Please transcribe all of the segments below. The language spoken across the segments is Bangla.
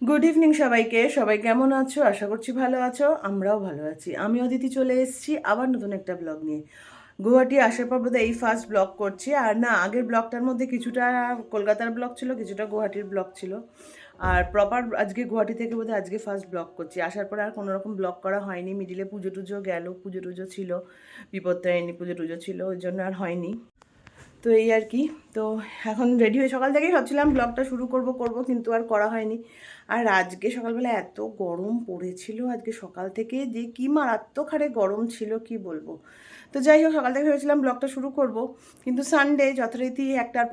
গুড ইভিনিং সবাইকে। সবাই কেমন আছো? আশা করছি ভালো আছো। আমরাও ভালো আছি। আমি অদিতি চলে এসেছি আবার নতুন একটা ব্লগ নিয়ে। গুয়াহাটি আসার পর বোধহয় এই ফার্স্ট ব্লগ করছি। আর না, আগের ব্লগটার মধ্যে কিছুটা কলকাতার ব্লগ ছিল, কিছুটা গুয়াহাটির ব্লগ ছিল। আর প্রপার আজকে গুয়াহাটি থেকে বোধহয় আজকে ফার্স্ট ব্লগ করছি। আসার পর আর কোনো রকম ব্লগ করা হয়নি। মিডিলে পুজো টুজো গেল, পুজো টুজো ছিল, বিপত্তারিণী পুজো টুজো ছিল, ওই জন্য আর হয়নি। তো এই আর কি। তো এখন রেডি হয়ে সকাল থেকেই ভাবছিলাম ব্লগটা শুরু করব কিন্তু আর করা হয়নি। আর আজকে সকালবেলা এত গরম পড়েছিল, আজকে সকাল থেকে যে কি মারাত্মক হারে গরম ছিল কি বলবো। তো যাই হোক, সকাল থেকে ভেবেছিলাম ব্লগটা শুরু করব, কিন্তু সানডে যথারীতি একটার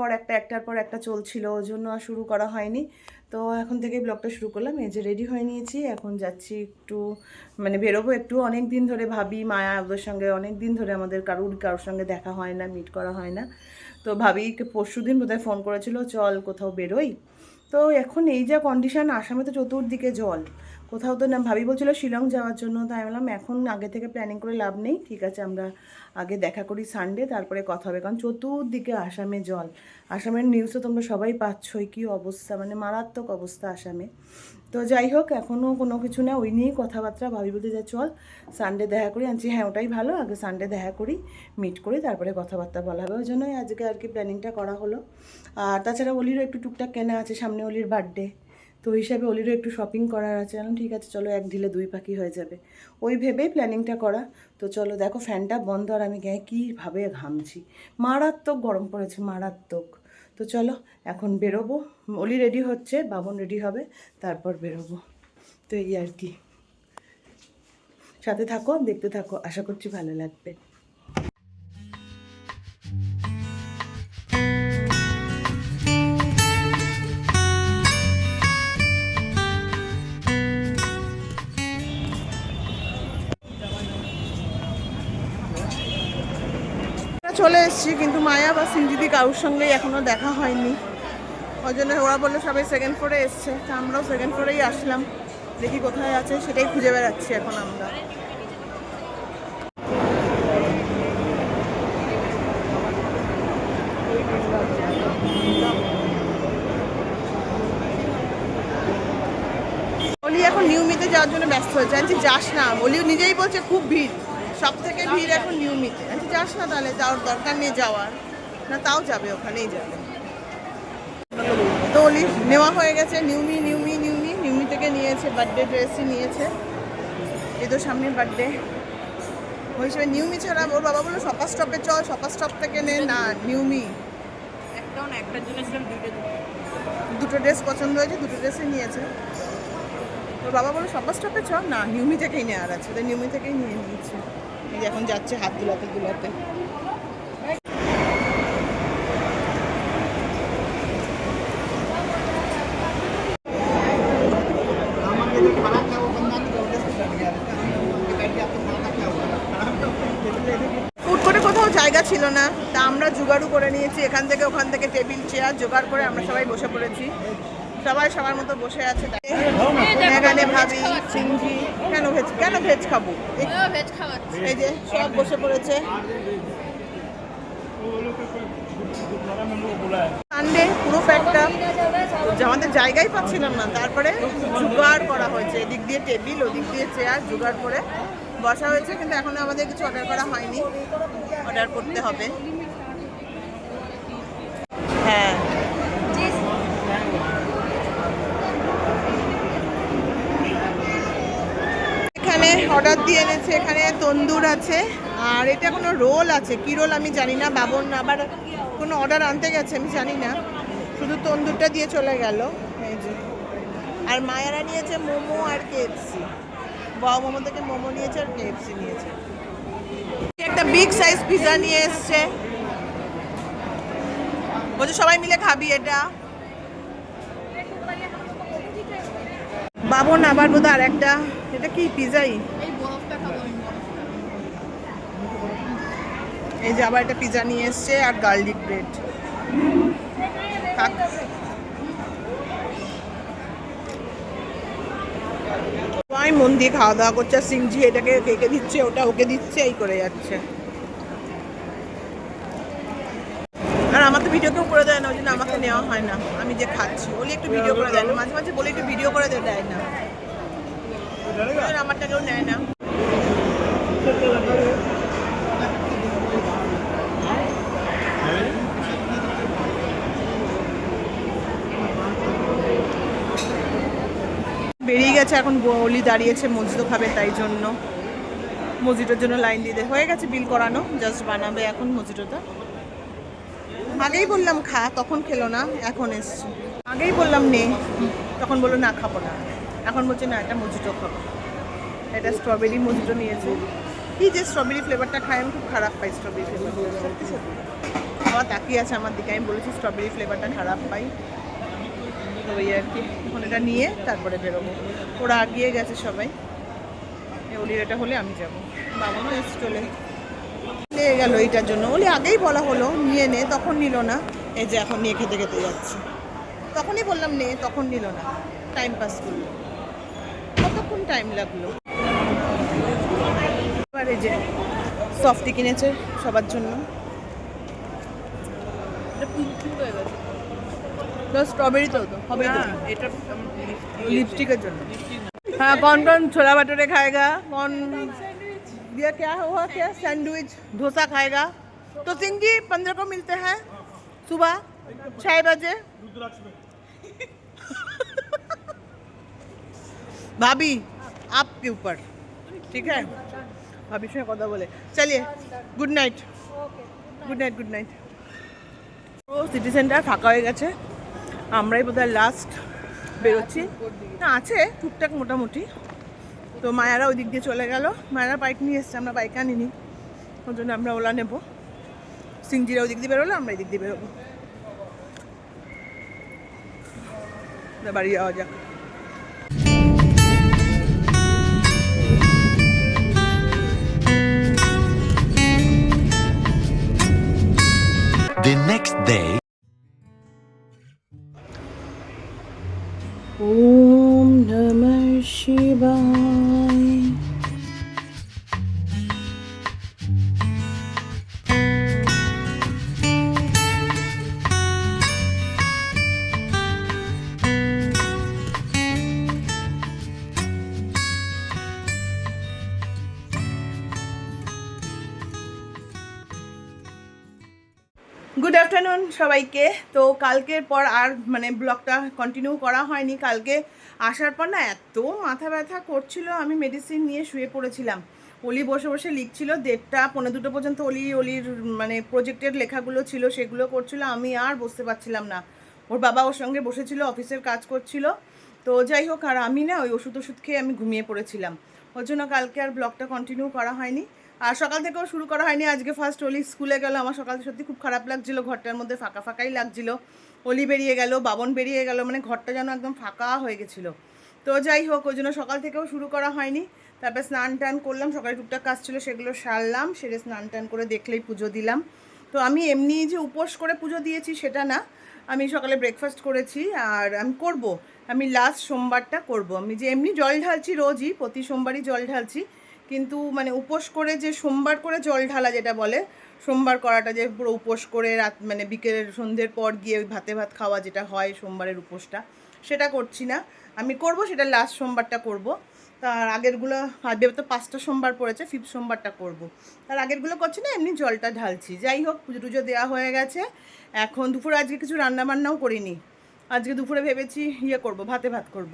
পর একটা চলছিল, ওই জন্য আর শুরু করা হয়নি। তো এখন থেকে ব্লগটা শুরু করলাম। এই যে রেডি হয়ে নিয়েছি, এখন যাচ্ছি একটু বেরোবো একটু। অনেক দিন ধরে ভাবি, মায়া ওদের সঙ্গে অনেক দিন ধরে আমাদের কারোর সঙ্গে দেখা হয় না, মিট করা হয় না। তো ভাবিকে পরশুদিন বোধহয় ফোন করেছিল, চল কোথাও বেরোই। তো এখন এই যা কন্ডিশন, আসামে তো চতুর্দিকে জল, কোথাও তো না। ভাবি বলছিল শিলং যাওয়ার জন্য, তাই বললাম এখন আগে থেকে প্ল্যানিং করে লাভ নেই, ঠিক আছে আমরা আগে দেখা করি সানডে, তারপরে কথা হবে। কারণ চতুর্দিকে আসামে জল। আসামের নিউজ তো তোমরা সবাই পাচ্ছই, কী অবস্থা, মারাত্মক অবস্থা আসামে। তো যাই হোক, এখনও কোনো কিছু না, ওই নিয়েই কথাবার্তা। ভাবি বলতে যা চল সানডে দেখা করি। আনছি হ্যাঁ, ওটাই ভালো, আগে সানডে দেখা করি, মিট করি, তারপরে কথাবার্তা বলা হবে। ওই জন্যই আজকে আর কি প্ল্যানিংটা করা হলো। আর তাছাড়া অলিরও একটু টুকটাক কেনা আছে, সামনে অলির বার্থডে, তো হিসাবে অলিরও একটু শপিং করার আছে। ঠিক আছে চলো, এক ঢিলে দুই পাখি হয়ে যাবে, ওই ভেবেই প্ল্যানিংটা করা। তো চলো, দেখো ফ্যানটা বন্ধ, আর আমি গায়ে কীভাবে ঘামছি, মারাত্মক গরম পড়েছে, মারাত্মক। তো চলো এখন বেরোবো। অলি রেডি হচ্ছে, বাবন রেডি হবে, তারপর বেরোবো। তো এই আর কি, সাথে থাকো, দেখতে থাকো, আশা করছি ভালো লাগবে। চলে এসেছি, কিন্তু মায়া বা সিঞ্জিদি কারোর সঙ্গেই এখনও দেখা হয়নি। ওই জন্য ওরা বললো সবাই সেকেন্ড ফ্লোরে এসছে, তা আমরাও সেকেন্ড ফ্লোরেই আসলাম। দেখি কোথায় আছে, সেটাই খুঁজে বেড়াচ্ছি এখন আমরা। অলি এখন নিউমিতে যাওয়ার জন্য ব্যস্ত হয়েছে। আনছি যাস না, অলি নিজেই বলছে খুব ভিড়, সব থেকে ভিড় এখন নিউমিতে। আনছি যাস না, তাহলে যাওয়ার দরকার নেই যাওয়ার, না তাও যাবে, ওখানেই যাবে। তো অলি নেওয়া হয়ে গেছে, নিউমি থেকে নিয়েছে, বার্থডে ড্রেসই নিয়েছে। এই তো সামনের বার্থডে, ওই হিসেবে নিউমি ছাড়া ওর বাবা বললো সপা স্টপে চল, সপা স্টপ থেকে নে, না নিউমি। একটাও না, একটার জন্য ছিলাম দুটো ড্রেস পছন্দ হয়েছে, দুটো ড্রেসই নিয়েছে। ওর বাবা বললো সপা স্টপে চল, না নিউমি থেকেই নেওয়ার আছে, তো নিউমি থেকেই নিয়ে নিয়েছে। এই এখন যাচ্ছে হাত দুলাতে। ফুড করে কোথাও জায়গা ছিল না, তা আমরা জোগাড়ও করে নিয়েছি, এখান থেকে ওখান থেকে টেবিল চেয়ার জোগাড় করে আমরা সবাই বসে পড়েছি। সবাই সবার মতো বসে আছে। এখানে ভাবি, সিংহি, কেন ভেজ খাবো, এই যে সব বসে পড়েছে। সানডে পুরো প্যাকটা, আমাদের জায়গাই পাচ্ছিলাম না, তারপরে জোগাড় করা হয়েছে, এদিক দিয়ে টেবিল, ওদিক দিয়ে চেয়ার জোগাড় করে বসা হয়েছে। কিন্তু এখনো আমাদের কিছু অর্ডার করা হয়নি, অর্ডার করতে হবে। হ্যাঁ, এখানে অর্ডার দিয়ে এনেছে, এখানে তন্দুর আছে, আর এটা কোনো রোল আছে, কি রোল আমি জানি না। বাবন আবার কোনো অর্ডার আনতে গেছে, আমি জানি না, শুধু তন্দুরটা দিয়ে চলে গেল। এই যে, আর মায়ারা নিয়েছে মোমো আর কেএফসি। বাবা মোমো থেকে মোমো নিয়েছে আর কেএফসি নিয়েছে। একটা বিগ সাইজ পিজা নিয়ে এসছে, বলছে সবাই মিলে খাবি এটা। বাবন আবার বোধহয় আর একটা, এটা কি পিজাই, এই যে আবার একটা পিজা নিয়ে এসছে আর গার্লিক ব্রেড। সবাই মন দিয়ে খাওয়া দাওয়া করছে, সিংজি এটাকে কেকে দিচ্ছে, ওটা ওকে দিচ্ছে, এই করে যাচ্ছে। আর আমার তো ভিডিও কেউ করে দেয় না, ওই জন্য আমাকে নেওয়া হয় না। আমি যে খাচ্ছি ওলি একটু ভিডিও করে দেয় না, মাঝে মাঝে বলে একটু ভিডিও করে দেয় না, আমারটা কেউ নেয় না। বেরিয়ে গেছে এখন, অলি দাঁড়িয়েছে মজিতো খাবে, তাই জন্য মজিটোর জন্য লাইন দিতে হয়ে গেছে, বিল করানো, জাস্ট বানাবে এখন মজিটোটা। আগেই বললাম খা, তখন খেলো না, এখন এসছে। আগেই বললাম নে, তখন বললো না খাবো না, এখন বলছে না এটা মজিটো খাবো। এটা স্ট্রবেরি মজিটো নিয়েছে। কি যে স্ট্রবেরি ফ্লেভারটা খাই আমি, খুব খারাপ পাই স্ট্রবেরি ফ্লেভার, সত্যি সত্যি। আবার তাকিয়ে আছে আমার দিকে, আমি বলেছি স্ট্রবেরি ফ্লেভারটা খারাপ পাই। তো ওই আর কি, এখন এটা নিয়ে তারপরে বেরোবো। ওরা আগিয়ে গেছে সবাই, ওলির এটা হলে আমি যাবো। বাবানও এসে চলে লেগে গেল এইটার জন্য। ওলি আগেই বলা হলো নিয়ে নে, তখন নিল না। এই যে এখন নিয়ে খেতে খেতে যাচ্ছে, তখনই বললাম নে, তখন নিল না, টাইম পাস করলো। কতক্ষণ টাইম লাগলো। এবার এই যে সফটি কিনেছে সবার জন্য, স্ট্রবেরি তো হবে এটা লিপস্টিকের জন্য। हाँ कौन कौन छोला भटूरे खाएगा, कौन ये क्या हुआ, क्या सैंडविच डोसा खाएगा। तो सिंह जी 15 को मिलते हैं सुबह 6 बजे। भाभी आपके ऊपर, ठीक है भाभी से কথা বলে। चलिए good night, good night, good night. ও সিটি সেন্টার ফাঁকা হয়ে গেছে, আমরাই বোধহয় লাস্ট বেরোচ্ছি। না আছে টুকটাক মোটামুটি। তো মায়ারা ওই দিক দিয়ে চলে গেল, মায়ারা বাইক নিয়ে এসছে, আমরা বাইক আনিনি, ওই জন্য আমরা ওলা নেবো। সিংজিরা ওই দিক দিয়ে বেরোলো, আমরা এই দিক দিয়ে বেরোবো, বাড়ি যাওয়া যাক। The next day. Om Namah Shivaya. Good afternoon সবাইকে। তো কালকের পর আর মানে ব্লগটা কন্টিনিউ করা হয়নি। কালকে আসার পর না এত মাথা ব্যথা করছিল, আমি মেডিসিন নিয়ে শুয়ে পড়েছিলাম। অলি বসে বসে লিখছিল 1:30 পৌনে 2 পর্যন্ত। অলির মানে প্রজেক্টের লেখাগুলো ছিল, সেগুলো করছিল, আমি আর বসতে পারছিলাম না। ওর বাবা ওর সঙ্গে বসেছিল, অফিসের কাজ করছিল। তো যাই হোক, আর আমি না ওই ওষুধ খেয়ে আমি ঘুমিয়ে পড়েছিলাম, ওর জন্য কালকে আর ব্লগটা কন্টিনিউ করা হয়নি। আর সকাল থেকেও শুরু করা হয়নি। আজকে ফার্স্ট অলি স্কুলে গেল, আমার সকাল সত্যি খুব খারাপ লাগছিল, ঘরটার মধ্যে ফাঁকা ফাঁকাই লাগছিল। অলি বেরিয়ে গেল, বাবন বেরিয়ে গেল, মানে ঘরটা যেন একদম ফাঁকা হয়ে গেছিলো। তো যাই হোক, ওই জন্য সকাল থেকেও শুরু করা হয়নি। তারপর স্নান টান করলাম, সকালে টুকটাক কাজ ছিল সেগুলো সারলাম, সেরে স্নান টান করে দেখলেই পুজো দিলাম। তো আমি এমনি যে উপোস করে পুজো দিয়েছি সেটা না, আমি সকালে ব্রেকফাস্ট করেছি। আর আমি করব, আমি লাস্ট সোমবারটা করব। আমি যে এমনি জল ঢালছি রোজই, প্রতি সোমবারই জল ঢালছি, কিন্তু মানে উপোস করে যে সোমবার করে জল ঢালা যেটা বলে, সোমবার করাটা যে পুরো উপোস করে রাত মানে বিকেলের সন্ধ্যের পর গিয়ে ওই ভাতে ভাত খাওয়া যেটা হয় সোমবারের উপোসটা, সেটা করছি না। আমি করব সেটা লাস্ট সোমবারটা করব। তার আগেরগুলো তো 5টা সোমবার পড়েছে, 5th সোমবারটা করব। তার আগেরগুলো করছি না, এমনি জলটা ঢালছি। যাই হোক, পুজো টুজো দেওয়া হয়ে গেছে। এখন দুপুরে আজকে কিছু রান্নাবান্নাও করিনি। আজকে দুপুরে ভেবেছি করব, ভাতে ভাত করব,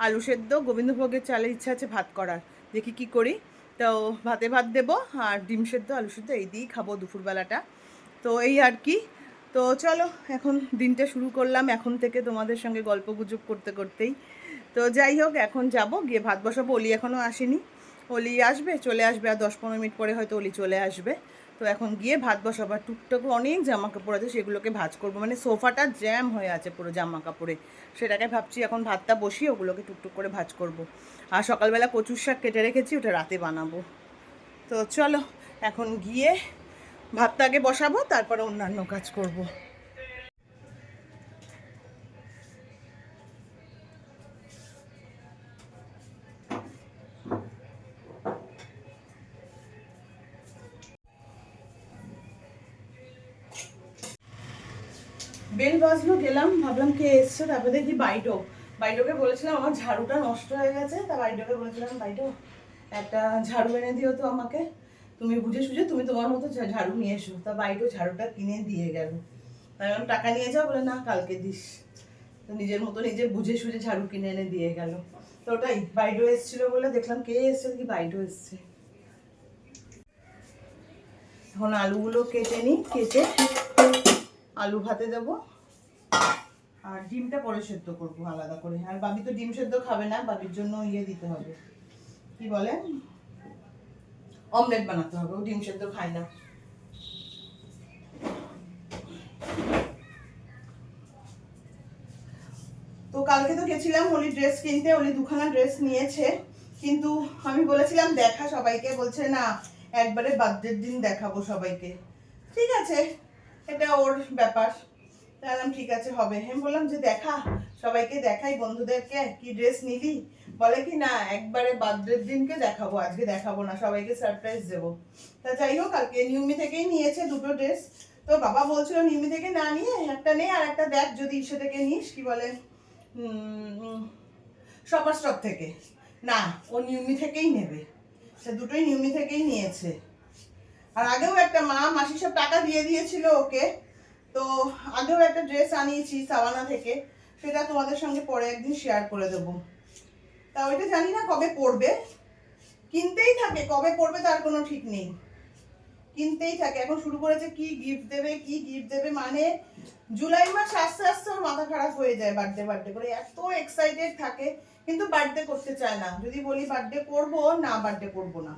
আলু সেদ্ধ, গোবিন্দভোগের চালের ইচ্ছা আছে ভাত করার, দেখি কি করি। তো ভাতে ভাত দেবো, আর ডিম সেদ্ধ আলু সেদ্ধ এই দিয়েই খাবো দুপুরবেলাটা। তো এই আর কি। তো চলো এখন দিনটা শুরু করলাম এখন থেকে তোমাদের সঙ্গে গল্প গুজব করতে করতেই। তো যাই হোক, এখন যাব গিয়ে ভাত বসাবো। অলি এখনও আসেনি, অলি আসবে, চলে আসবে আর 10-15 মিনিট পরে হয়তো অলি চলে আসবে। তো এখন গিয়ে ভাত বসাবো। আর টুকটাকু অনেক জামা কাপড় আছে, সেগুলোকে ভাঁজ করবো, মানে সোফাটা জ্যাম হয়ে আছে পুরো জামা কাপড়ে, সেটাকে ভাবছি এখন ভাতটা বসিয়ে ওগুলোকে টুকটুক করে ভাঁজ করব। আর সকালবেলা কচুর শাক কেটে রেখেছি, ওটা রাতে বানাবো। তো চলো এখন গিয়ে ভাতটা আগে বসাবো, তারপরে অন্যান্য কাজ করব। বেল বাজলো, গেলাম, ভাবলাম কে এসছে, তারপরে দেখি বাইটোকে বলেছিলাম আমার ঝাড়ুটা নষ্ট হয়ে গেছে, তা বাইটোকে বলেছিলাম বাইটো একটা ঝাড়ু এনে দিও তো আমাকে, তুমি বুঝে সুঝে তুমি তোমার মতো ঝাড়ু নিয়ে এসো। তা বাইটো ঝাড়ুটা কিনে দিয়ে গেল। আমি টাকা নিয়ে যাও, বলে না কালকে দিস। তো নিজের মতো নিজে বুঝে সুঝে ঝাড়ু কিনে এনে দিয়ে গেল। তো ওটাই, বাইটো এসেছিল বলে দেখলাম কে এসছে, কি বাইটো এসছে। এখন আলুগুলো কেটে নিই, কেটে আলু ভাতে দেবো, আর ডিমটা পরে সেদ্ধ করবো আলাদা করে। আর বাবি তো ডিম সেদ্ধ খাবে না, বাবির জন্য দিতে হবে, কি বলে, অমলেট বানাতে হবে, ও ডিম সেদ্ধ খায় না। তো কালকে তো গেছিলাম হোলি ড্রেস কিনতে, হোলি দুখানা ড্রেস নিয়েছে, কিন্তু আমি বলেছিলাম দেখা সবাইকে, বলছে না একবারে বার্থডের দিন দেখাবো সবাইকে। ঠিক আছে, এটা ওর ব্যাপার। তাহলে ঠিক আছে হবে, আমি বললাম যে দেখা সবাইকে দেখাই, বন্ধুদেরকে কি ড্রেস নিলি, বলে কি না একবারে বার্থডের দিনকে দেখাবো, আজকে দেখাবো না, সবাইকে সারপ্রাইজ দেবো। তা যাই হোক, কালকে নিউমি থেকেই নিয়েছে দুটো ড্রেস। তো বাবা বলছিল নিউমি থেকে না নিয়ে একটা নে, আর একটা দেখ যদি ইসে থেকে নিস, কি বলে শপার স্টপ থেকে। না, ও নিউমি থেকেই নেবে, সে দুটোই নিউমি থেকেই নিয়েছে। আর আগেও একটা মাসি সব টাকা দিয়ে দিয়েছিল ওকে, তো আগেও একটা ড্রেস আনিয়েছি সাওয়ানা থেকে, সেটা তোমাদের সঙ্গে পরে একদিন শেয়ার করে দেবো। তা ওইটা জানি না কবে পড়বে, কিনতেই থাকে, কবে পড়বে তার কোনো ঠিক নেই, কিনতেই থাকে। এখন শুরু করেছে কি গিফট দেবে, কি গিফট দেবে, মানে জুলাই মাস আস্তে আস্তে ওর মাথা খারাপ হয়ে যায়, বার্থডে করে এত এক্সাইটেড থাকে, কিন্তু বার্থডে করতে চায় না। যদি বলি বার্থডে করবো না, বার্থডে করবো না,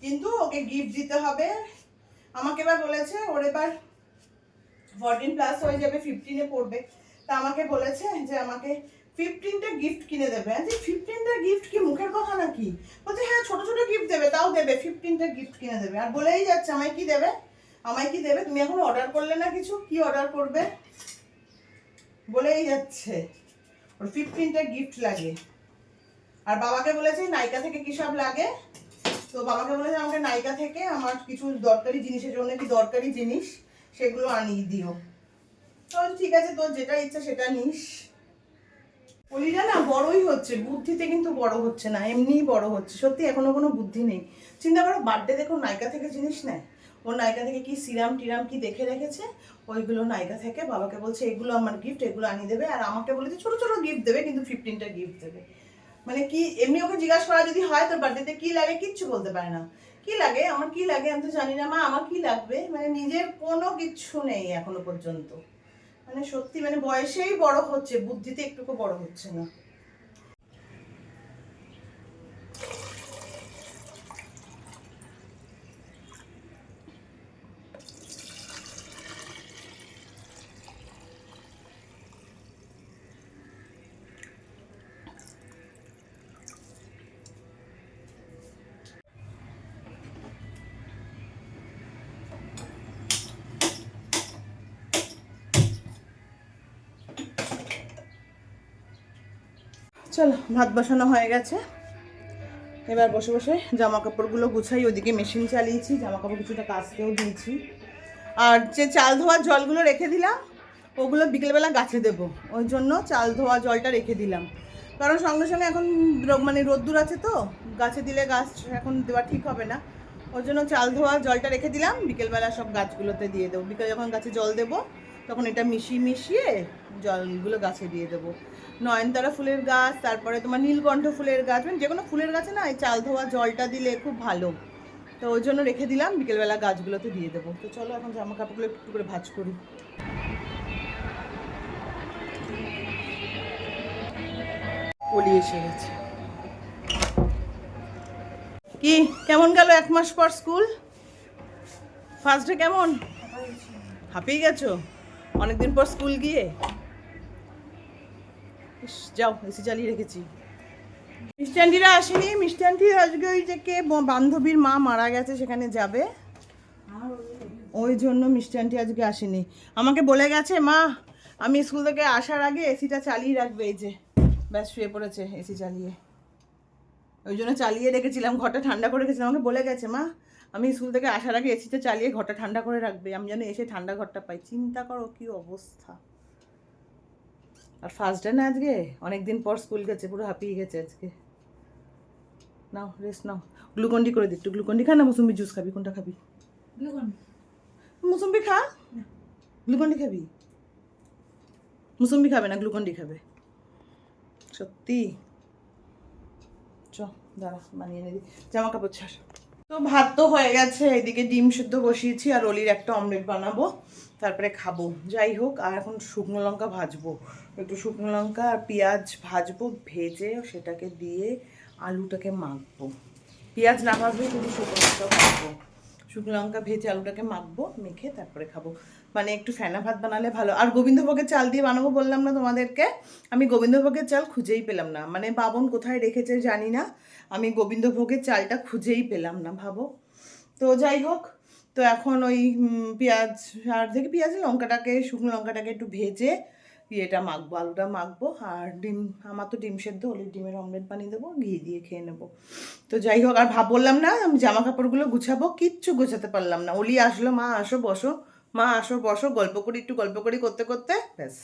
কিন্তু ওকে গিফট দিতে হবে। আমাকে এবার বলেছে ওর এবার 14+ হয়ে যাবে, 15-এ পড়বে। তা আমাকে বলেছে যে আমাকে 15টা গিফট কিনে দেবে। আচ্ছা 15টা গিফট কি মুখের কথা নাকি? বলছে হ্যাঁ ছোট ছোট গিফট দেবে, তাও দেবে, 15টা গিফট কিনে দেবে। আর বলেই যাচ্ছে আমায় কি দেবে, আমায় কি দেবে, তুমি এখন অর্ডার করলে না কিছু, কি অর্ডার করবে বলেই যাচ্ছে, ওর 15টা গিফট লাগে। আর বাবাকে বলেছে নাইকা থেকে কি সব লাগে, তো বাবাকে বলেছে আমাকে নাইকা থেকে আমার কিছু দরকারি জিনিসের জন্য, কি দরকারি জিনিস সেগুলো আনিয়ে দিও। তো ঠিক আছে, তোর যেটা ইচ্ছা সেটা নিস। অলিরা না বড়ই হচ্ছে, বুদ্ধিতে কিন্তু বড় হচ্ছে না, এমনিই বড় হচ্ছে, সত্যি এখনো কোনো বুদ্ধি নেই। চিন্তা করো, বার্থডে দেখো নাইকা থেকে জিনিস নেয়, ও নাইকা থেকে কি সিরাম টিরাম কি দেখে রেখেছে, ওইগুলো নাইকা থেকে বাবাকে বলছে এগুলো আমার গিফট, এগুলো আনিয়ে দেবে। আর আমাকে বলেছে ছোট ছোট গিফট দেবে, কিন্তু 15টা গিফট দেবে। মানে কি, এমনি ওকে জিজ্ঞাসা করা যদি হয় তোর বার্থডেতে কি লাগে, কিচ্ছু বলতে পারে না। কি লাগে, আমার কি লাগে আমি তো জানি না মা, আমার কি লাগবে, মানে নিজের কোনো কিচ্ছু নেই এখনো পর্যন্ত। মানে সত্যি, মানে বয়সেই বড় হচ্ছে, বুদ্ধিতে একটুকু বড় হচ্ছে না। চলো, ভাত বসানো হয়ে গেছে, এবার বসে বসে জামা কাপড়গুলো গুছাই। ওদিকে মেশিন চালিয়েছি, জামা কাপড় কিছুটা কাচতেও দিয়েছি। আর যে চাল ধোয়ার জলগুলো রেখে দিলাম, ওগুলো বিকেলবেলা গাছে দেবো, ওই জন্য চাল ধোয়া জলটা রেখে দিলাম। কারণ সঙ্গে সঙ্গে এখন মানে রোদ্দুর আছে, তো গাছে দিলে গাছ এখন দেওয়া ঠিক হবে না, ওই জন্য চাল ধোয়া জলটা রেখে দিলাম, বিকেলবেলা সব গাছগুলোতে দিয়ে দেবো। বিকেলে যখন গাছে জল দেবো তখন এটা মিশিয়ে জলগুলো গাছে দিয়ে দেবো। নয়নতারা ফুলের গাছ, তারপরে তোমার নীলকণ্ঠ ফুলের গাছ, মানে যে কোনো ফুলের গাছে না এই চাল ধোয়া জলটা দিলে খুব ভালো, তো ওই জন্য রেখে দিলাম, বিকেলবেলা গাছগুলোতে দিয়ে দেবো। তো চলো এখন জামা কাপড়গুলো একটু করে ভাঁজ করি। পলি এসে গেছে। কি কেমন গেল 1 মাস পর স্কুল? ফার্স্ট ডে কেমন? হাঁপিয়ে গেছো অনেকদিন পর স্কুল গিয়ে? যাও, এসি চালিয়ে রেখেছি। মিষ্টি আন্টিরা আসেনি, মিষ্টি আন্টি আজকে ওই যে কে বান্ধবীর মা মারা গেছে সেখানে যাবে, ওই জন্য মিষ্টি আন্টি আজকে আসেনি। আমাকে বলে গেছে মা আমি স্কুল থেকে আসার আগে এসিটা চালিয়ে রাখবে, এই যে ব্যাস শুয়ে পড়েছে এসি চালিয়ে, ওই জন্য চালিয়ে রেখেছিলাম, ঘরটা ঠান্ডা করে রেখেছিলাম। আমাকে বলে গেছে মা আমি স্কুল থেকে আসার আগে এসিতে চালিয়ে ঘরটা ঠান্ডা করে রাখবে, আমি যেন এসে ঠান্ডা ঘরটা পাই। চিন্তা করো কি অবস্থা। আর ফার্স্ট ডে না আজকে, অনেকদিন পর স্কুল গেছে, পুরো হাঁপিয়ে গেছে আজকে। নাও রেস্ট নাও, গ্লুকন্ডি করে দিই একটু। গ্লুকন্ডি খা না মুসুম্বি জুস খাবি, কোনটা খাবি? মুসুম্বি খা, গ্লুকন্ডি খাবি? মুসুম্বি খাবে না, গ্লুকন্ডি খাবে সত্যি। চ দাঁড়া বানিয়ে এনে দিই, জামা কাপড় ছাড়। তো ভাত তো হয়ে গেছে, এদিকে ডিম সিদ্ধ বসিয়েছি আর অলির একটা অমলেট বানাবো, তারপরে খাবো। যাই হোক, আর এখন শুকনো লঙ্কা ভাজবো, একটু শুকনো লঙ্কা আর পেঁয়াজ ভাজবো, ভেজে সেটাকে দিয়ে আলুটাকে মাখবো। পেঁয়াজ না ভাজবে শুধু শুকনো লঙ্কা ভাজবো, শুকনো লঙ্কা ভেজে আলুটাকে মাখবো, মেখে তারপরে খাবো। মানে একটু ফেনা ভাত বানালে ভালো। আর গোবিন্দভোগের চাল দিয়ে বানাবো বললাম না তোমাদেরকে, আমি গোবিন্দভোগের চাল খুঁজেই পেলাম না, মানে বাবন কোথায় রেখেছে জানি না, আমি গোবিন্দভোগের চালটা খুঁজেই পেলাম না, ভাবো। তো যাই হোক, তো এখন ওই পেঁয়াজ আর থেকে পেঁয়াজ লঙ্কাটাকে, শুকনো লঙ্কাটাকে একটু ভেজে ইয়েটা মাখবো, আলুটা মাখবো। আর ডিম, আমার তো ডিম সেদ্ধ, হলে ডিমের অমলেট বানিয়ে দেবো, ঘি দিয়ে খেয়ে নেবো। তো যাই হোক, আর বললাম না আমি জামা কাপড়গুলো গুছাবো, কিচ্ছু গোছাতে পারলাম না। অলি আসলো, মা আসো বসো, মা আসো বসো, গল্প করি একটু, গল্প করি করতে করতে ব্যাস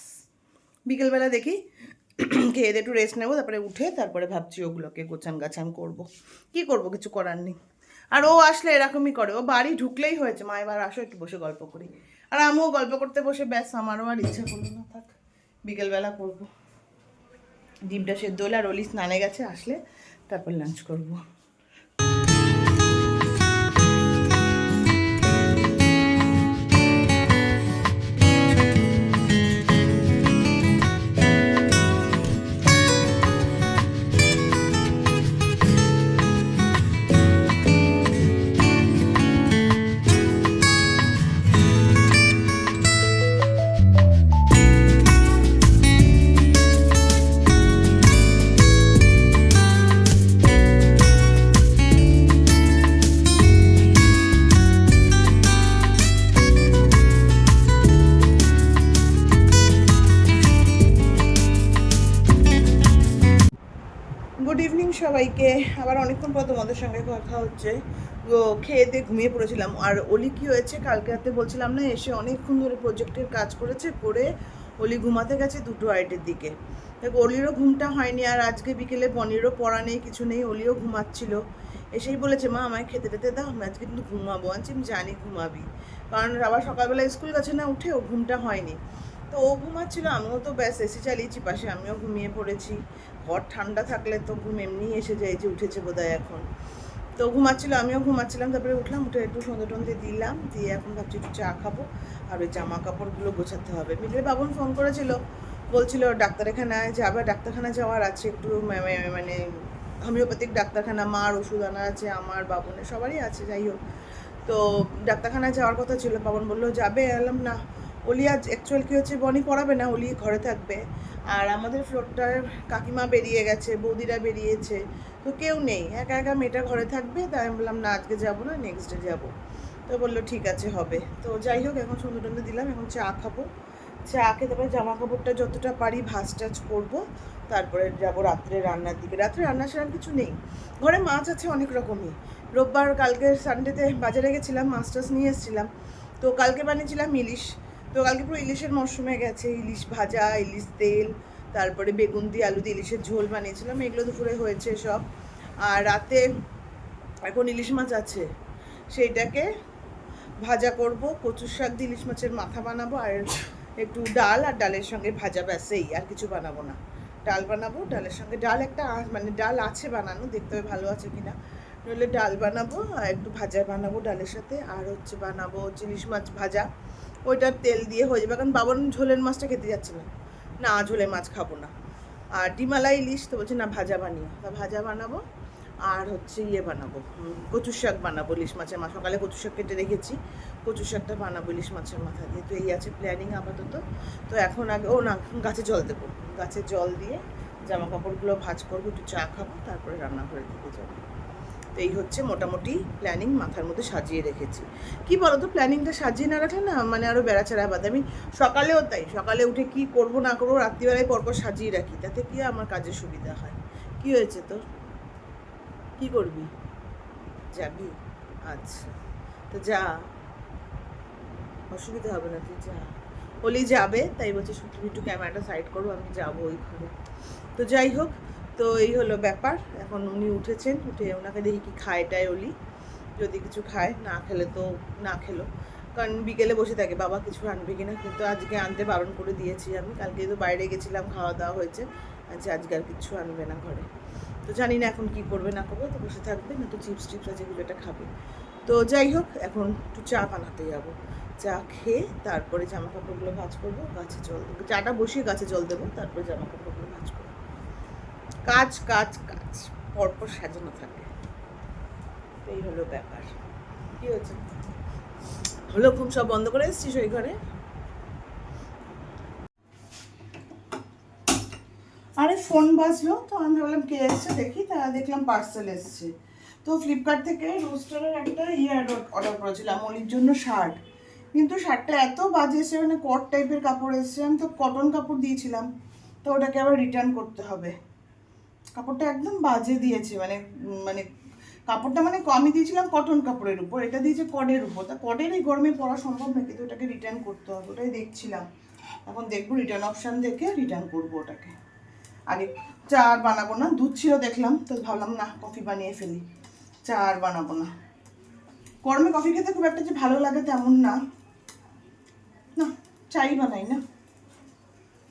বিকেলবেলা দেখি খেয়ে একটু রেস্ট নেবো, তারপরে উঠে তারপরে ভাবছি ওগুলোকে গোছান গাছান করবো। কি করব, কিছু করার নেই। আর ও আসলে এরকমই করে, ও বাড়ি ঢুকলেই হয়েছে মা এবার আসো একটু বসে গল্প করি। আর আমিও গল্প করতে বসে ব্যাস, আমারও আর ইচ্ছা করলো না, থাক বিকেলবেলা করবো। ডিমটা সেদ্ধ হলে আর অলি স্নানে গেছে, আসলে তারপর লাঞ্চ করবো। গুড ইভিনিং সবাইকে, আবার অনেকক্ষণ পর তোমাদের সঙ্গে কথা হচ্ছে। খেয়ে দিয়ে ঘুমিয়ে পড়েছিলাম। আর অলি কী হয়েছে, কালকে রাতে বলছিলাম না, এসে অনেকক্ষণ ধরে প্রজেক্টের কাজ করেছে, করে অলি ঘুমাতে গেছে 2:30-এর দিকে। দেখ অলিরও ঘুমটা হয়নি, আর আজকে বিকেলে বনিরও পড়া নেই, কিছু নেই, অলিও ঘুমাচ্ছিল। এসেই বলেছে মা আমায় খেতে টেতে দাও, আমি আজকে কিন্তু ঘুমাবো। আনছি আমি জানি ঘুমাবি, কারণ আবার সকালবেলা স্কুল গেছে না, উঠে ও ঘুমটা হয়নি। তো ও ঘুমাচ্ছিল, আমিও তো ব্যাস এসি চালিয়েছি পাশে, আমিও ঘুমিয়ে পড়েছি। ঘর ঠান্ডা থাকলে তো ঘুম এমনি এসে যায়, যে উঠেছে বোধহয় এখন। তো ঘুমাচ্ছিল, আমিও ঘুমাচ্ছিলাম, তারপরে উঠলাম, উঠে একটু সন্ধে টন্ধে দিলাম, দিয়ে এখন ভাবছি একটু চা খাবো। আর ওই জামা কাপড়গুলো গোছাতে হবে। মিলে বাবন ফোন করেছিল, বলছিল ডাক্তারখানায় যাবে, ডাক্তারখানা যাওয়ার আছে একটু, মানে হোমিওপ্যাথিক ডাক্তারখানা, মার ওষুধ আনা আছে, আমার বাবনের সবারই আছে। যাই হোক, তো ডাক্তারখানায় যাওয়ার কথা ছিল, বাবন বললো যাবে, এলাম না। অলি আজ অ্যাকচুয়াল কী হচ্ছে, বনি পড়াবে না, অলি ঘরে থাকবে। আর আমাদের ফ্লোরটার কাকিমা বেরিয়ে গেছে, বৌদিরা বেরিয়েছে, তো কেউ নেই, একা একা মেয়েটা ঘরে থাকবে। তাই আমি বললাম না আজকে যাবো না, নেক্সট ডে যাবো। তো বললো ঠিক আছে হবে। তো যাই হোক, এখন সন্ধ্যে টন্ধে দিলাম, এখন চা খাবো। চা খেয়ে তারপরে জামা কাপড়টা যতটা পারি ভাঁজ টাজ করবো, তারপরে যাবো রাত্রে রান্নার দিকে। রাত্রে রান্না সেরকম কিছু নেই, ঘরে মাছ আছে অনেক রকমই। রোববার কালকে সানডেতে বাজারে গেছিলাম, মাছ টাছ নিয়ে এসেছিলাম। তো কালকে বানিয়েছিলাম ইলিশ, তো কালকে পুরো ইলিশের মরশুমে গেছে, ইলিশ ভাজা, ইলিশ তেল, তারপরে বেগুন দিয়ে আলু দিয়ে ইলিশের ঝোল বানিয়েছিলাম, এগুলো দুপুরে হয়েছে সব। আর রাতে এখন ইলিশ মাছ আছে, সেইটাকে ভাজা করব, কচুর শাক দিয়ে ইলিশ মাছের মাথা বানাবো, আর একটু ডাল, আর ডালের সঙ্গে ভাজা, ব্যাস এই, আর কিছু বানাবো না। ডাল বানাবো, ডালের সঙ্গে ডাল একটা মানে ডাল আছে বানানো, দেখতে হবে ভালো আছে কিনা, নইলে ডাল বানাবো, আর একটু ভাজা বানাবো ডালের সাথে, আর হচ্ছে বানাবো ইলিশ মাছ ভাজা, ওইটার তেল দিয়ে হয়ে যাবে। কারণ বাবন ঝোলের মাছটা খেতে যাচ্ছে না, না ঝোলের মাছ খাবো না। আর ডিমালা ইলিশ তো বলছে না ভাজা বানিয়ে, তা ভাজা বানাবো। আর হচ্ছে ইয়ে বানাবো, কচুর শাক বানাবো ইলিশ মাছের মাথা, সকালে কচুর শাক কেটে রেখেছি, কচুর শাকটা বানাবো ইলিশ মাছের মাথা দিয়ে। তো এই আছে প্ল্যানিং আপাতত। তো এখন আগে না গাছে জল দেবো, গাছে জল দিয়ে জামা কাপড়গুলো ভাঁজ করবো, একটু চা খাবো, তারপরে রান্নাঘরের দিকে যাবো। তো এই হচ্ছে মোটামুটি প্ল্যানিং মাথার মধ্যে সাজিয়ে রেখেছি। কি বলো তো, প্ল্যানিংটা সাজিয়ে না রাখলে না মানে আরও বেড়াচেরা বাদে। আমি সকালেও তাই, সকালে উঠে কি করব না করবো রাত্রিবেলায় পরপর সাজিয়ে রাখি, তাতে কি আমার কাজের সুবিধা হয়। কি হয়েছে তোর, কি করবি, যাবি? আচ্ছা। তো যা, অসুবিধা হবে না, তুই যা। ওলি যাবে, তাই বলছে শুধু একটু ক্যামেরাটা সাইড করো, আমি যাবো ওই ঘরে। তো যাই হোক, তো এই হলো ব্যাপার। এখন উনি উঠেছেন, উঠে ওনাকে দেখি কি খায়টায় ওলি, যদি কিছু খায়, না খেলে তো না খেলো, কারণ বিকেলে বসে থাকে বাবা কিছু আনবে কিনা, কিন্তু আজকে আনতে বারণ করে দিয়েছি আমি। কালকে তো বাইরে গেছিলাম, খাওয়া দাওয়া হয়েছে, আজকে আর কিছু আনবে না ঘরে। তো জানি না এখন কি করবে না করবে, তো বসে থাকবে, না তো চিপস টিপস আছে এগুলো এটা খাবে। তো যাই হোক, এখন একটু চা বানাতে যাবো, চা খেয়ে তারপরে জামা কাপড়গুলো ভাঁজ করবো, গাছে জল দেবো, চাটা বসিয়ে গাছে জল দেবো, তারপরে জামা কাপড়গুলো ভাঁজ করবো। কাজ কাজ কাজ পরপর সাজানো থাকে, এই হলো ব্যাপার। কি হচ্ছে হলো, ঘুম সব বন্ধ করে এসছিস ওই ঘরে? আরে ফোন বাজলো, তো আমি ভাবলাম কে এসছে দেখি, তা দেখলাম পার্সেল এসছে। তো ফ্লিপকার্ট থেকে রোস্টারের একটা অর্ডার করেছিলাম অলির জন্য, শার্ট। কিন্তু শার্টটা এত বাজে এসে, মানে কট টাইপের কাপড় এসছে, আমি তো কটন কাপড় দিয়েছিলাম, তো ওটাকে আবার রিটার্ন করতে হবে। কাপড়টা একদম বাজে দিয়েছে, মানে মানে কাপড়টা মানে আমি দিয়েছিলাম কটন কাপড়ের উপর, এটা দিয়েছে কডের উপর। তা কডের এই গরমে পরা সম্ভব না, কিন্তু ওটাকে রিটার্ন করতে হবে, ওটাই দেখছিলাম। এখন দেখবো রিটার্ন অপশান দেখে রিটার্ন করবো ওটাকে। আগে চা আর বানাবো না, দুধ ছিল দেখলাম, তো ভাবলাম না কফি বানিয়ে ফেলি, চা আর বানাবো না। গরমে কফি খেতে খুব একটা যে ভালো লাগে তেমন না, না চাই বানাই না,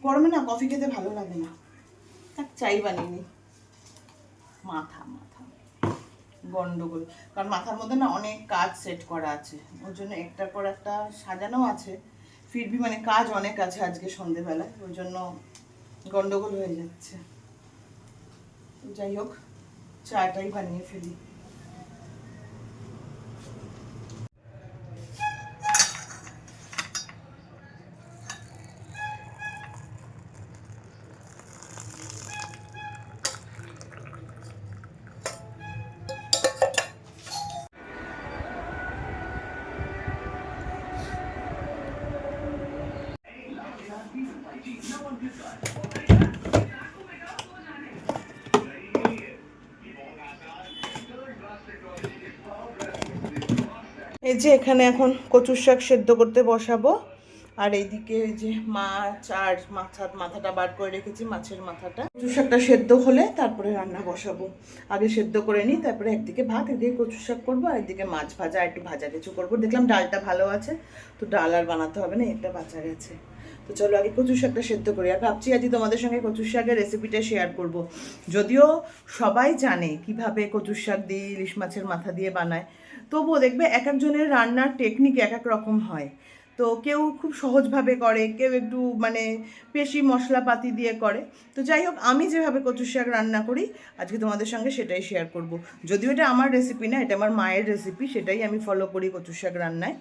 গরমে না কফি খেতে ভালো লাগে না, চাই বানিয়ে। মাথা মাথা গন্ডগোল, কারণ মাথার মধ্যে না অনেক কাজ সেট করা আছে, ওর জন্য একটার পর একটা সাজানো আছে, ফিরবি মানে কাজ অনেক আছে আজকে সন্ধেবেলায়, ওই জন্য গন্ডগোল হয়ে যাচ্ছে। যাই হোক, চাটাই বানিয়ে ফেলি। এই যে এখানে এখন কচুর শাক সেদ্ধ করতে বসাবো, আর এইদিকে এই যে মাছ আর মাথাটা বার করে রেখেছি, মাছের মাথাটা। কচুর শাকটা সেদ্ধ হলে তারপরে রান্না বসাবো, আগে সেদ্ধ করে নিই, তারপরে একদিকে ভাত, একদিকে কচুর শাক করবো, আর একদিকে মাছ ভাজা, আর একটু ভাজা কিছু করবো। দেখলাম ডালটা ভালো আছে, তো ডাল আর বানাতে হবে না, একটা বাঁচা গেছে। তো চলো আগে কচুর শাকটা সেদ্ধ করি। আর ভাবছি আজ তোমাদের সঙ্গে কচুর শাকের রেসিপিটা শেয়ার করব, যদিও সবাই জানে কিভাবে কচুর শাক দিয়ে ইলিশ মাছের মাথা দিয়ে বানায়, তবুও দেখবে এক একজনের রান্নার টেকনিক এক এক রকম হয়। তো কেউ খুব সহজভাবে করে, কেউ একটু মানে বেশি মশলাপাতি দিয়ে করে। তো যাই হোক, আমি যেভাবে কচুর শাক রান্না করি আজকে তোমাদের সঙ্গে সেটাই শেয়ার করব। যদিও এটা আমার রেসিপি না, এটা আমার মায়ের রেসিপি, সেটাই আমি ফলো করি কচুর শাক রান্নায়।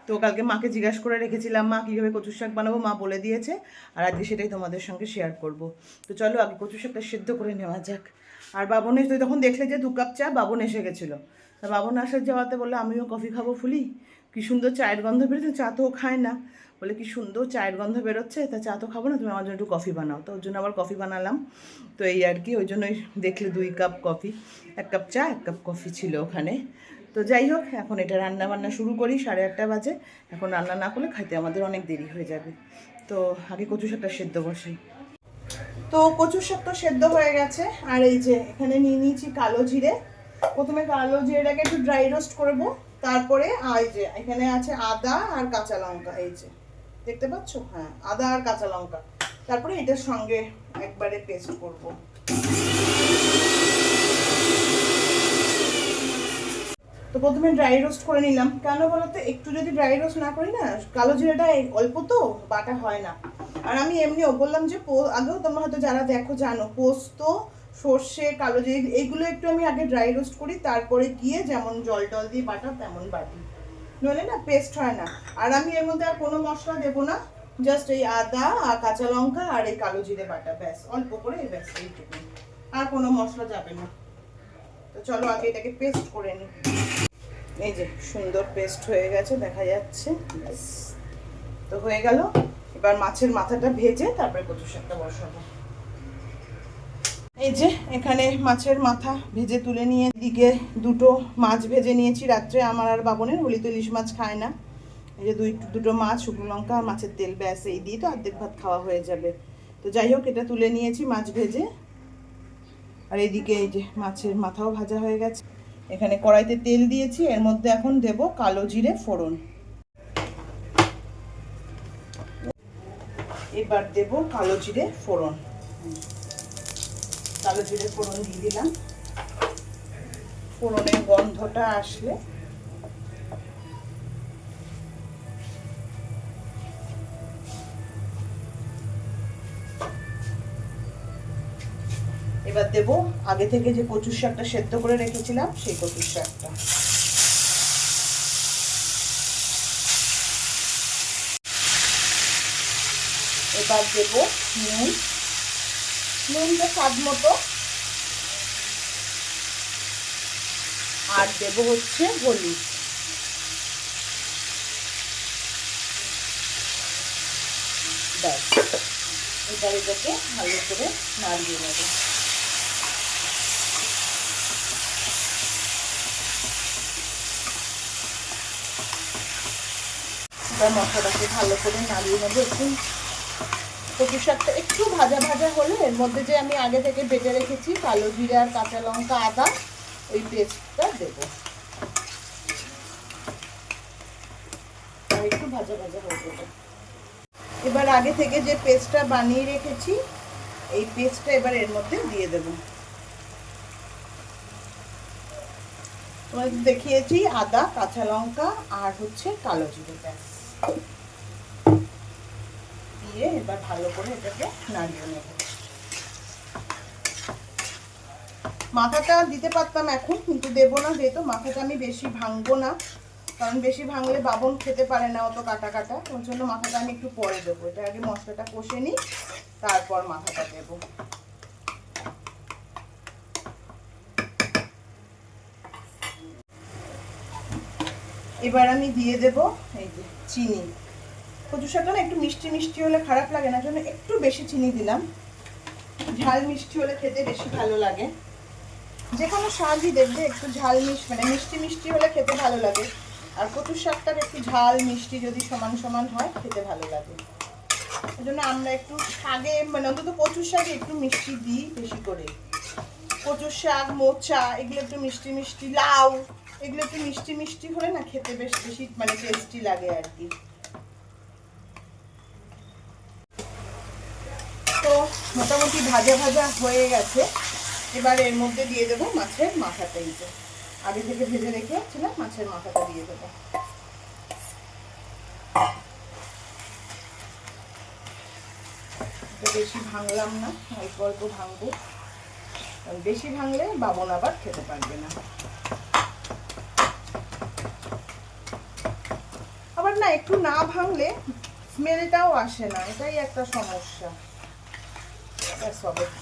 তো কালকে মাকে জিজ্ঞাসা করে রেখেছিলাম, মা কীভাবে কচুর শাক বানাবো, মা বলে দিয়েছে, আর আজকে সেটাই তোমাদের সঙ্গে শেয়ার করব। তো চলো আগে কচুর শাকটা সেদ্ধ করে নেওয়া যাক। আর বাবন এসে তখন দেখলে যে 2 কাপ চা, বাবন এসে গেছিলো। তা বাবন আসার যাওয়াতে বললো আমিও কফি খাবো ফুলি, কী সুন্দর চায়ের গন্ধ বেরোচ্ছে, চা তো খায় না, বলে কি সুন্দর চায়ের গন্ধ বেরোচ্ছে, তা চা তো খাবো না, তুমি আমার জন্য একটু কফি বানাও। তো ওর জন্য আবার কফি বানালাম। তো এই আর কি, ওই জন্যই দেখলে 2 কাপ কফি, 1 কাপ চা 1 কাপ কফি ছিল ওখানে। তো যাই হোক, এখন এটা রান্না বান্না শুরু করি, 8:30 বাজে। এখন রান্না না করলে খাইতে আমাদের অনেক দেরি হয়ে যাবে। তো আগে কচু শাকটা সেদ্ধ বসাই। তো কচুর শাকটা সেদ্ধ হয়ে গেছে, আর এই যে এখানে নিয়ে নিয়েছি কালো জিরে। প্রথমে কালো জিরেটাকে একটু ড্রাই রোস্ট করবো, তারপরে এই যে এখানে আছে আদা আর কাঁচা লঙ্কা, এই যে দেখতে পাচ্ছ, হ্যাঁ আদা আর কাঁচা লঙ্কা, তারপরে এটার সঙ্গে একবারে পেস্ট করব। তো প্রথমে ড্রাই রোস্ট করে নিলাম, কেন বলো তো, একটু যদি ড্রাই রোস্ট না করি না, কালো জিরাটা অল্প তো বাটা হয় না। আর আমি এমনিও বললাম যে আগেও তোমরা হয়তো যারা দেখো জানো, পোস্ত, সর্ষে, কালো জিরে এইগুলো একটু আমি আগে ড্রাই রোস্ট করি, তারপরে গিয়ে যেমন জল টল দিয়ে বাটা তেমন বাটি, নইলে না পেস্ট হয় না। আর আমি এর মধ্যে আর কোনো মশলা দেবো না, জাস্ট এই আদা আর কাঁচা লঙ্কা আর এই কালো জিরে বাটা, ব্যাস অল্প করে, ব্যাস এইটুকু, আর কোনো মশলা যাবে না। তো চলো আগে এটাকে পেস্ট করে নিই। এই যে সুন্দর পেস্ট হয়ে গেছে, দেখা যাচ্ছে, ব্যাস তো হয়ে গেল। এবার মাছের মাথাটা ভেজে তারপরে কচু শাকটা বসাবো। এই যে এখানে মাছের মাথা ভেজে তুলে নিয়ে দিকে দুটো মাছ ভেজে নিয়েছি রাত্রে, আমার আর বাবনের, বলি তো ইলিশ মাছ খায় না। এই যে দুটো মাছ, শুকনো লঙ্কা আর মাছের তেল, ব্যাস এই দিয়ে তো অর্ধেক ভাত খাওয়া হয়ে যাবে। তো যাই হোক, এটা তুলে নিয়েছি মাছ ভেজে। আর এইদিকে এই যে মাছের মাথাও ভাজা হয়ে গেছে। এখানে কড়াইতে তেল দিয়েছি, এর মধ্যে এখন দেব কালো জিরে ফোড়ন। এবার দেব কালো জিরে ফোড়ন। কালো জিরে ফোড়ন দিয়ে দিলাম। ফোড়নের গন্ধটা আসলে এবার দেব আগে থেকে যে কচুর শাকটা সেদ্ধ করে রেখেছিলাম সেই কচুর শাকটা। এবার দেব নুনটা স্বাদ মতো, আর দেব হচ্ছে হলুদ। ব্যাস, এবার এটাকে ভালো করে নাড়িয়ে নেব। এবার মশলাটাকে ভালো করে নাড়িয়ে নেব। একটু কচুর শাকটা একটু ভাজা ভাজা হলে এর মধ্যে যে আমি আগে থেকে বেটে রেখেছি কালো জিরে আর কাঁচা লঙ্কা আদা, ওই পেস্টটা দেব। আর একটু ভাজা ভাজা হয়ে যাবে। এবার আগে থেকে যে পেস্টটা বানিয়ে রেখেছি এই পেস্টটা এবার এর মধ্যে দিয়ে দেব। তোমাদের দেখিয়েছি আদা, কাঁচা লঙ্কা আর হচ্ছে কালো জিরে, ব্যাস দিয়ে এবার ভালো করে এটাকে নাড়িয়ে নেব। মাথাটা দিতে পারতাম এখন, কিন্তু দেবো না, যেহেতু মাথাটা আমি বেশি ভাঙবো না, কারণ বেশি ভাঙলে বাবন খেতে পারে না অত কাটা কাটা, ওর জন্য মাথাটা আমি একটু পরে দেবো। এটা আগে মশলাটা কষে নিই, তারপর মাথাটা দেবো। এবার আমি দিয়ে দেব এই যে চিনি। কচু শাকটা না একটু মিষ্টি মিষ্টি হলে খারাপ লাগে না, জন্য একটু বেশি চিনি দিলাম। ঝাল মিষ্টি হলে খেতে বেশি ভালো লাগে। যে কোনো শাকই দেখবে একটু ঝাল মানে মিষ্টি মিষ্টি হলে খেতে ভালো লাগে। আর কচুর শাকটার একটু ঝাল মিষ্টি যদি সমান সমান হয় খেতে ভালো লাগে। ওই জন্য আমরা একটু শাকে মানে অন্তত কচুর শাকে একটু মিষ্টি দিই বেশি করে। কচুর শাক, মোচা এগুলো একটু মিষ্টি মিষ্টি, লাউ এগুলো একটু মিষ্টি মিষ্টি হলে না খেতে বেশ বেশি মানে টেস্টি লাগে আর কি। তো মোটামুটি ভাজা ভাজা হয়ে গেছে। এবার এর মধ্যে দিয়ে দেবো মাছের মাথাটা। এই যে আগে থেকে ভেজে রেখেছিলাম মাছের মাথাটা দিয়ে দেবো। বেশি ভাঙলাম না, অল্প অল্প ভাঙবো, কারণ বেশি ভাঙলে বাবন আবার খেতে পারবে না। আবার না একটু না ভাঙলে স্মেলটাও আসে না, এটাই একটা সমস্যা।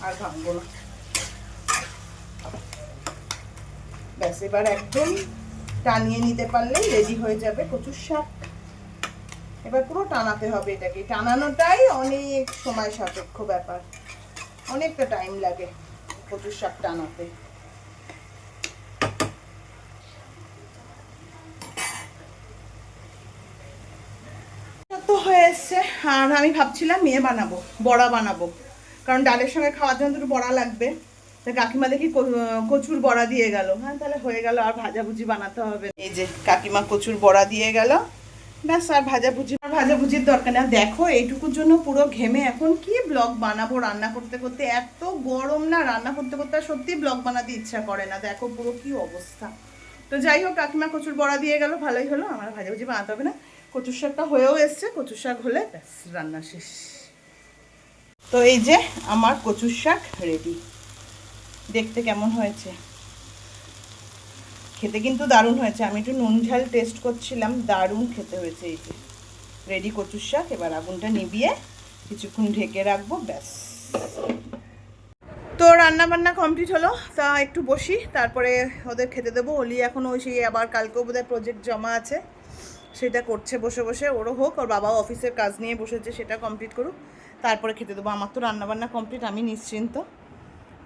আর ভাঙবো না, ব্যাস এবার একদম টানিয়ে নিতে পারলেই রেডি হয়ে যাবে কচুর শাক। এবার পুরো টানাতে হবে এটাকে, টানানোটাই অনেক সময় সাপেক্ষ ব্যাপার, অনেকটা টাইম লাগে কচুর শাক টানাতে। তো হয়ে এসছে, আর আমি ভাবছিলাম বড়া বানাবো, কারণ ডালের সঙ্গে খাওয়ার জন্য একটু বড়া লাগবে। তা কাকিমা দেখি কচুর বড়া দিয়ে গেল। হ্যাঁ তাহলে হয়ে গেল, আর ভাজাভুজি বানাতে হবে। এই যে কাকিমা কচুর বড়া দিয়ে গেল, ব্যাস আর ভাজাভুজির দরকার নেই। দেখো এইটুকুর জন্য পুরো ঘেমে এখন কি ব্লগ বানাবো রান্না করতে করতে, এত গরম না, রান্না করতে করতে সত্যি ব্লগ বানাতে ইচ্ছা করে না। দেখো পুরো কি অবস্থা। তো যাই হোক, কাকিমা কচুর বড়া দিয়ে গেল, ভালোই হলো, আমার ভাজাভুজি বানাতে হবে না। কচুর শাকটা হয়েও এসছে, কচুর শাক হলে ব্যাস রান্না শেষ। তো এই যে আমার কচুর শাক রেডি। দেখতে কেমন হয়েছে? খেতে কিন্তু দারুণ হয়েছে। আমি একটু নুন ঝাল টেস্ট করছিলাম, দারুণ খেতে হয়েছে। এই যে রেডি কচুর শাক। এবার আগুনটা নিভিয়ে কিছুক্ষণ ঢেকে রাখবো, ব্যাস। তো রান্না বান্না কমপ্লিট হলো, তা একটু বসি, তারপরে ওদের খেতে দেবো। অলি এখন ওই সেই আবার কালকেও বোধহয় প্রজেক্ট জমা আছে, সেটা করছে বসে বসে। ওরও হোক, ওর বাবাও অফিসের কাজ নিয়ে বসেছে, সেটা কমপ্লিট করুক, তারপরে খেতে দেবো। আমার তো রান্নাবান্না কমপ্লিট, আমি নিশ্চিন্ত।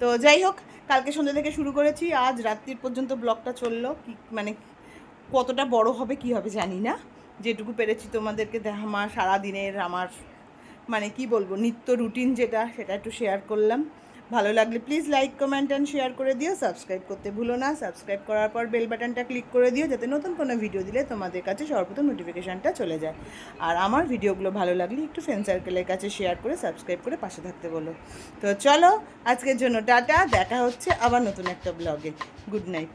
তো যাই হোক, কালকে সন্ধ্যা থেকে শুরু করেছি, আজ রাত্রির পর্যন্ত ব্লগটা চললো। কি মানে কতটা বড় হবে কি হবে জানি না, যেটুকু পেরেছি তোমাদেরকে আমার সারাদিনের আমার মানে কি বলবো নিত্য রুটিন যেটা, সেটা একটু শেয়ার করলাম। ভালো লাগলে please like comment and share করে দিও, সাবস্ক্রাইব করতে ভুলো না। সাবস্ক্রাইব করার পর বেল বাটনটা ক্লিক করে দিও, যাতে নতুন কোনো ভিডিও দিলে তোমাদের কাছে সর্বপ্রথম নোটিফিকেশানটা চলে যায়। আর আমার ভিডিওগুলো ভালো লাগলে একটু ফ্রেন্ড সার্কেলের কাছে শেয়ার করে সাবস্ক্রাইব করে পাশে থাকতে বলো। তো চলো, আজকের জন্য টাটা, দেখা হচ্ছে আবার নতুন একটা ব্লগে। Good night.